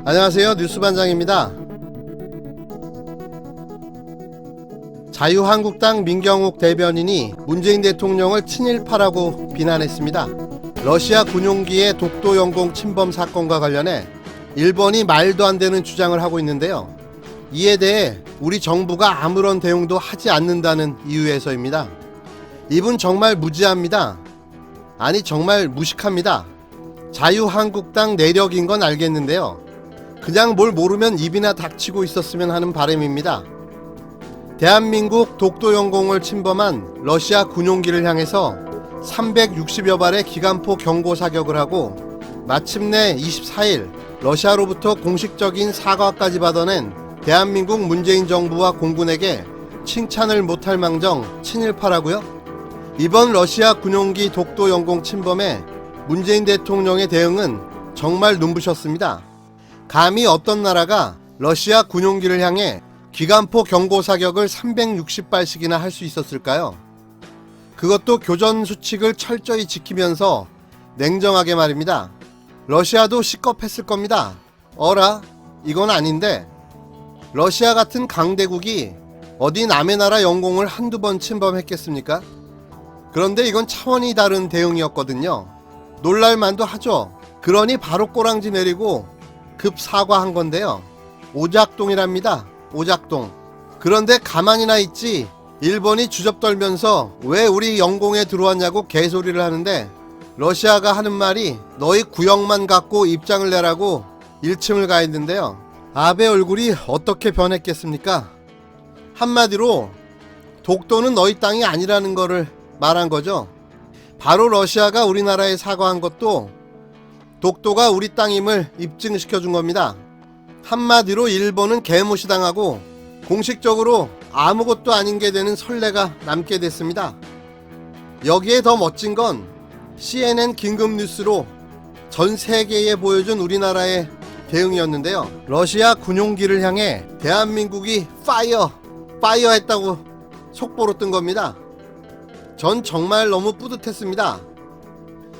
안녕하세요. 뉴스반장입니다. 자유한국당 민경욱 대변인이 문재인 대통령을 친일파라고 비난했습니다. 러시아 군용기의 독도 영공 침범 사건과 관련해 일본이 말도 안 되는 주장을 하고 있는데요. 이에 대해 우리 정부가 아무런 대응도 하지 않는다는 이유에서입니다. 이분 정말 무지합니다. 아니 정말 무식합니다. 자유한국당 내력인 건 알겠는데요. 그냥 뭘 모르면 입이나 닥치고 있었으면 하는 바람입니다. 대한민국 독도 영공을 침범한 러시아 군용기를 향해서 360여 발의 기관포 경고 사격을 하고 마침내 24일 러시아로부터 공식적인 사과까지 받아낸 대한민국 문재인 정부와 공군에게 칭찬을 못할 망정 친일파라고요? 이번 러시아 군용기 독도 영공 침범에 문재인 대통령의 대응은 정말 눈부셨습니다. 감히 어떤 나라가 러시아 군용기를 향해 기관포 경고 사격을 360발씩이나 할 수 있었을까요? 그것도 교전 수칙을 철저히 지키면서 냉정하게 말입니다. 러시아도 시겁했을 겁니다. 어라? 이건 아닌데. 러시아 같은 강대국이 어디 남의 나라 영공을 한두 번 침범했겠습니까? 그런데 이건 차원이 다른 대응이었거든요. 놀랄만도 하죠. 그러니 바로 꼬랑지 내리고 급 사과한 건데요. 오작동이랍니다. 오작동. 그런데 가만히나 있지 일본이 주접떨면서 왜 우리 영공에 들어왔냐고 개소리를 하는데 러시아가 하는 말이 너희 구역만 갖고 입장을 내라고 일침을 가했는데요. 아베 얼굴이 어떻게 변했겠습니까? 한마디로 독도는 너희 땅이 아니라는 거를 말한 거죠. 바로 러시아가 우리나라에 사과한 것도 독도가 우리 땅임을 입증시켜 준 겁니다. 한마디로 일본은 개무시당하고 공식적으로 아무것도 아닌 게 되는 선례가 남게 됐습니다. 여기에 더 멋진 건 CNN 긴급뉴스로 전 세계에 보여준 우리나라의 대응이었는데요. 러시아 군용기를 향해 대한민국이 파이어 했다고 속보로 뜬 겁니다. 전 정말 너무 뿌듯했습니다.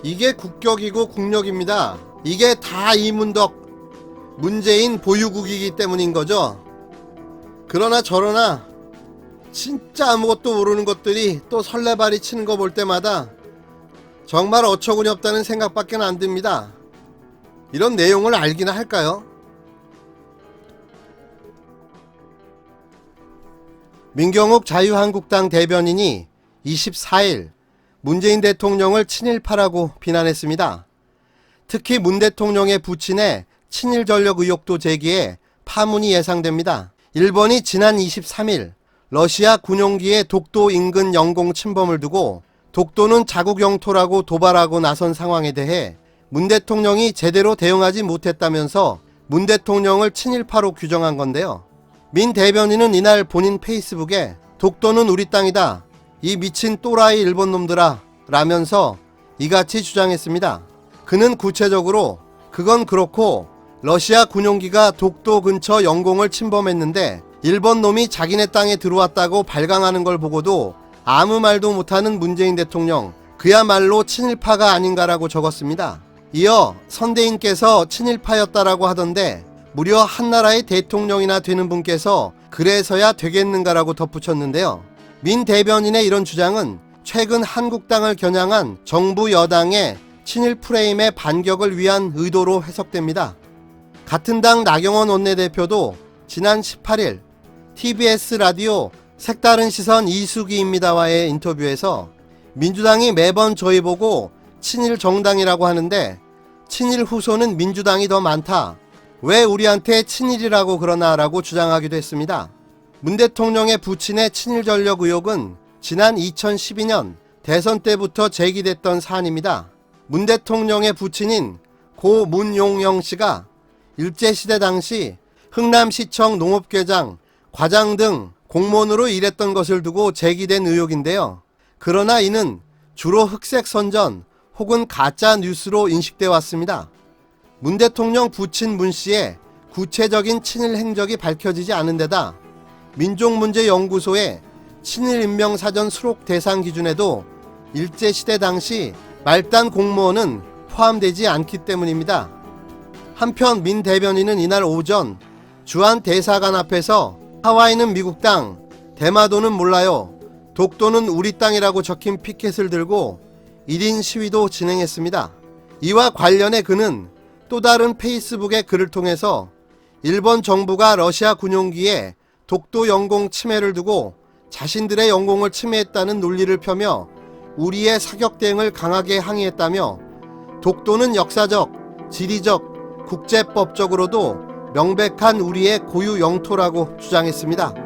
이게 국격이고 국력입니다. 이게 다 이문덕 문재인 보유국이기 때문인 거죠. 그러나 저러나 진짜 아무것도 모르는 것들이 또 설레발이 치는 거 볼 때마다 정말 어처구니 없다는 생각밖에 안 듭니다. 이런 내용을 알기나 할까요? 민경욱 자유한국당 대변인이 24일 문재인 대통령을 친일파라고 비난했습니다. 특히 문 대통령의 부친의 친일 전력 의혹도 제기해 파문이 예상됩니다. 일본이 지난 23일 러시아 군용기의 독도 인근 영공 침범을 두고 독도는 자국 영토라고 도발하고 나선 상황에 대해 문 대통령이 제대로 대응하지 못했다면서 문 대통령을 친일파로 규정한 건데요. 민 대변인은 이날 본인 페이스북에 독도는 우리 땅이다. 이 미친 또라이 일본 놈들아 라면서 이같이 주장했습니다. 그는 구체적으로 그건 그렇고 러시아 군용기가 독도 근처 영공을 침범했는데 일본 놈이 자기네 땅에 들어왔다고 발광하는 걸 보고도 아무 말도 못하는 문재인 대통령 그야말로 친일파가 아닌가라고 적었습니다. 이어 선대인께서 친일파였다라고 하던데 무려 한나라의 대통령이나 되는 분께서 그래서야 되겠는가라고 덧붙였는데요. 민 대변인의 이런 주장은 최근 한국당을 겨냥한 정부 여당의 친일 프레임의 반격을 위한 의도로 해석됩니다. 같은 당 나경원 원내대표도 지난 18일 TBS 라디오 색다른 시선 이수기입니다와의 인터뷰에서 민주당이 매번 저희 보고 친일 정당이라고 하는데 친일 후손은 민주당이 더 많다. 왜 우리한테 친일이라고 그러나라고 주장하기도 했습니다. 문 대통령의 부친의 친일 전력 의혹은 지난 2012년 대선 때부터 제기됐던 사안입니다. 문 대통령의 부친인 고 문용영 씨가 일제시대 당시 흥남시청 농업계장, 과장 등 공무원으로 일했던 것을 두고 제기된 의혹인데요. 그러나 이는 주로 흑색 선전 혹은 가짜 뉴스로 인식돼 왔습니다. 문 대통령 부친 문 씨의 구체적인 친일 행적이 밝혀지지 않은 데다 민족문제연구소의 친일인명사전 수록 대상 기준에도 일제시대 당시 말단 공무원은 포함되지 않기 때문입니다. 한편 민 대변인은 이날 오전 주한 대사관 앞에서 하와이는 미국 땅, 대마도는 몰라요, 독도는 우리 땅이라고 적힌 피켓을 들고 1인 시위도 진행했습니다. 이와 관련해 그는 또 다른 페이스북의 글을 통해서 일본 정부가 러시아 군용기에 독도 영공 침해를 두고 자신들의 영공을 침해했다는 논리를 펴며 우리의 사격 대응을 강하게 항의했다며 독도는 역사적, 지리적, 국제법적으로도 명백한 우리의 고유 영토라고 주장했습니다.